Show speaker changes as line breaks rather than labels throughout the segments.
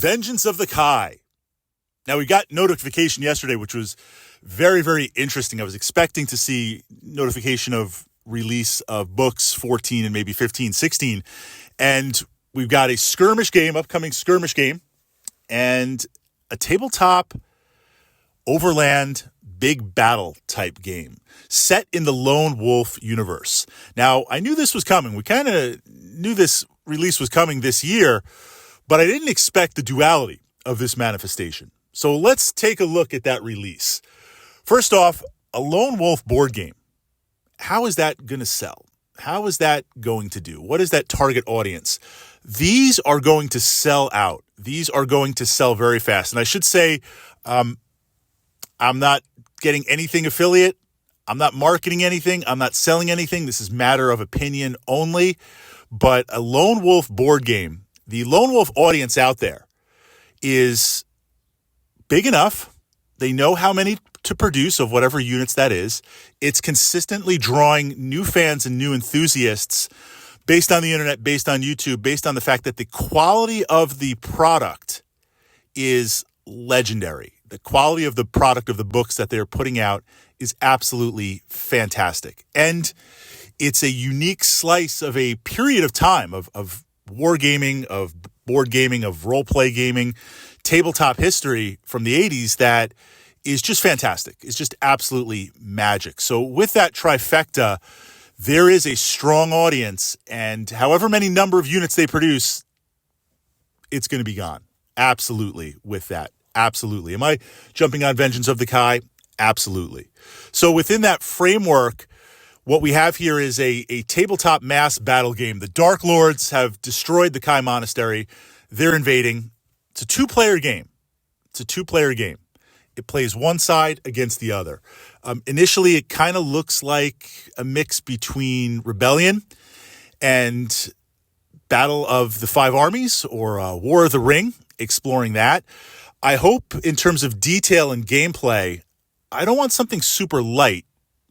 Vengeance of the Kai. Now, we got notification yesterday, which was very, very interesting. I was expecting to see notification of release of books 14 and maybe 15, 16. And we've got a skirmish game, upcoming skirmish game, and a tabletop overland big battle type game set in the Lone Wolf universe. Now, I knew this was coming. We kind of knew this release was coming this year, but I didn't expect the duality of this manifestation. So let's take a look at that release. First off, a Lone Wolf board game. How is that going to sell? How is that going to do? What is that target audience? These are going to sell out. These are going to sell very fast. And I should say, I'm not getting anything affiliate. I'm not marketing anything. I'm not selling anything. This is matter of opinion only. But a Lone Wolf board game, the Lone Wolf audience out there is big enough. They know how many to produce of whatever units that is. It's consistently drawing new fans and new enthusiasts based on the internet, based on YouTube, based on the fact that the quality of the product is legendary. The quality of the product of the books that they're putting out is absolutely fantastic. And it's a unique slice of a period of time of wargaming, of board gaming, of role-play gaming, tabletop history from the 80s that is just fantastic. It's just absolutely magic. So with that trifecta, there is a strong audience, and however many number of units they produce, it's going to be gone. Absolutely with that. Absolutely. Am I jumping on Vengeance of the Kai? Absolutely. So within that framework, what we have here is a tabletop mass battle game. The Dark Lords have destroyed the Kai Monastery. They're invading. It's a two-player game. It plays one side against the other. Initially, it kind of looks like a mix between Rebellion and Battle of the Five Armies or War of the Ring, exploring that. I hope in terms of detail and gameplay, I don't want something super light,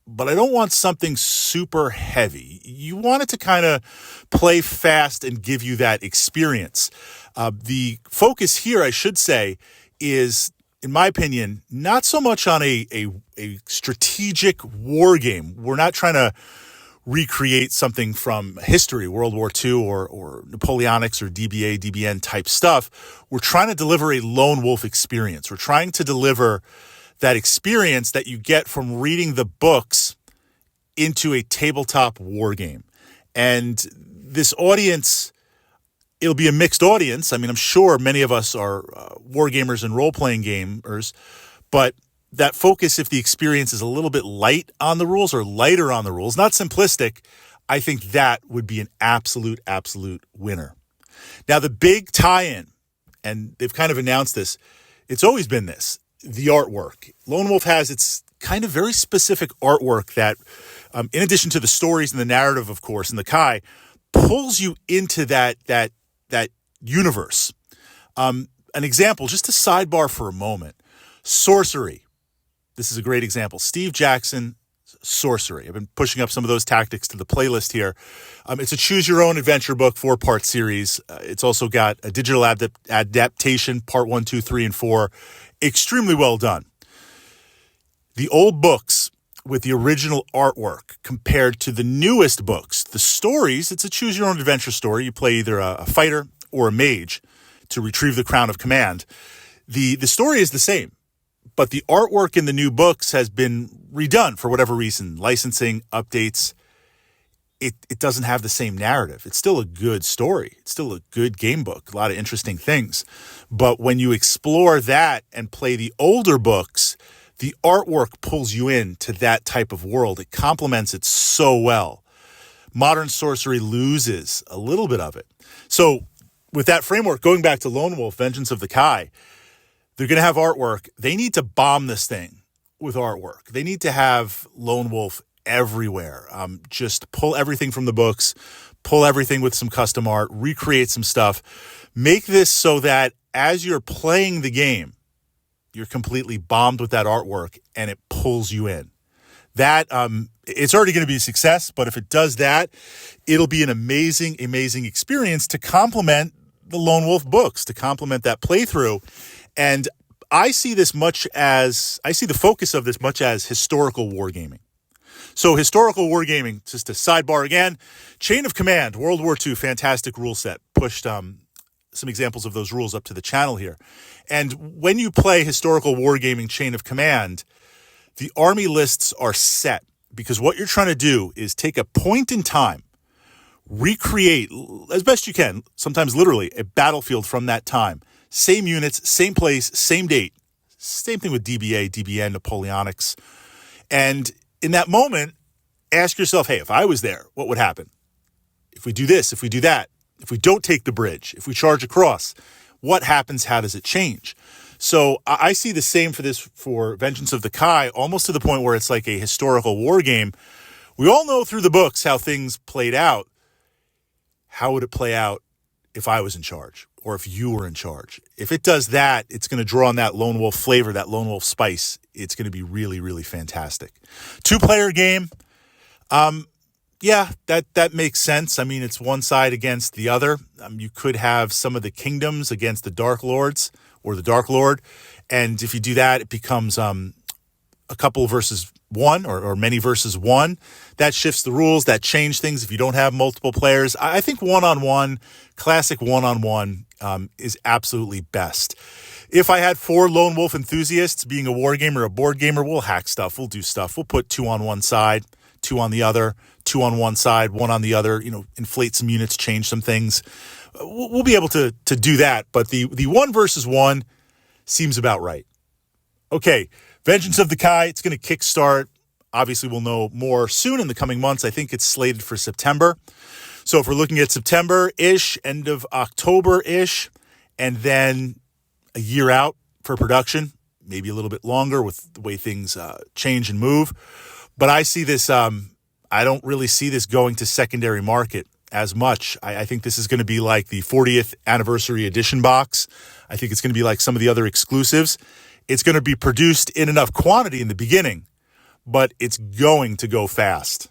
but I don't want something super heavy. You want it to kind of play fast and give you that experience. The focus here, I should say, is, in my opinion, not so much on a strategic war game. We're not trying to recreate something from history, World War II or Napoleonics or DBA, DBN type stuff. We're trying to deliver a Lone Wolf experience. We're trying to deliver that experience that you get from reading the books into a tabletop war game. And this audience, it'll be a mixed audience. I mean, I'm sure many of us are war gamers and role-playing gamers, but that focus, if the experience is a little bit light on the rules or lighter on the rules, not simplistic, I think that would be an absolute winner. Now, the big tie-in, and they've kind of announced this, it's always been this, the artwork. Lone Wolf has its kind of very specific artwork that, in addition to the stories and the narrative, of course, and the Kai, pulls you into that universe. An example, just to sidebar for a moment, sorcery. This is a great example. Steve Jackson, sorcery. I've been pushing up some of those tactics to the playlist here. It's a choose-your-own-adventure book, 4-part series. It's also got a digital adaptation, part 1, 2, 3, and 4. Extremely well done. The old books with the original artwork compared to the newest books, the stories, it's a choose-your-own-adventure story. You play either a fighter or a mage to retrieve the crown of command. The story is the same, but the artwork in the new books has been redone for whatever reason, licensing, updates. It doesn't have the same narrative. It's still a good story. It's still a good game book, a lot of interesting things. But when you explore that and play the older books, the artwork pulls you into that type of world. It complements it so well. Modern sorcery loses a little bit of it. So with that framework, going back to Lone Wolf, Vengeance of the Kai, they're going to have artwork. They need to bomb this thing with artwork. They need to have Lone Wolf everywhere. Just pull everything from the books, pull everything with some custom art, recreate some stuff. Make this so that as you're playing the game, you're completely bombed with that artwork and it pulls you in. That, it's already going to be a success, but if it does that, it'll be an amazing experience to complement the Lone Wolf books to complement that playthrough. And I see the focus of this much as historical wargaming. So historical wargaming, just a sidebar again, Chain of Command, World War II, fantastic rule set. Pushed some examples of those rules up to the channel here. And when you play historical wargaming Chain of Command, the army lists are set because what you're trying to do is take a point in time, recreate as best you can, sometimes literally, a battlefield from that time. Same units, same place, same date. Same thing with DBA, DBN, Napoleonics. And in that moment, ask yourself, hey, if I was there, what would happen? If we do this, if we do that, if we don't take the bridge, if we charge across, what happens? How does it change? So I see the same for Vengeance of the Kai, almost to the point where it's like a historical war game. We all know through the books how things played out. How would it play out if I was in charge or if you were in charge? If it does that, it's going to draw on that Lone Wolf flavor, that Lone Wolf spice. It's going to be really, really fantastic. 2-player game. Yeah, that makes sense. I mean, it's one side against the other. You could have some of the kingdoms against the Dark Lords or the Dark Lord. And if you do that, it becomes a couple versus one or many versus one. That shifts the rules, that change things if you don't have multiple players. I think one-on-one, classic one-on-one is absolutely best. If I had 4 Lone Wolf enthusiasts, being a war gamer, a board gamer, we'll hack stuff, we'll do stuff. We'll put 2 on one side, 2 on the other, 2 on one side, 1 on the other, inflate some units, change some things. We'll be able to do that, but the 1 versus 1 seems about right. Okay, Vengeance of the Kai, it's going to kickstart. Obviously, we'll know more soon in the coming months. I think it's slated for September. So if we're looking at September-ish, end of October-ish, and then a year out for production, maybe a little bit longer with the way things change and move. But I see this, I don't really see this going to secondary market as much. I think this is going to be like the 40th anniversary edition box. I think it's going to be like some of the other exclusives. It's going to be produced in enough quantity in the beginning, but it's going to go fast.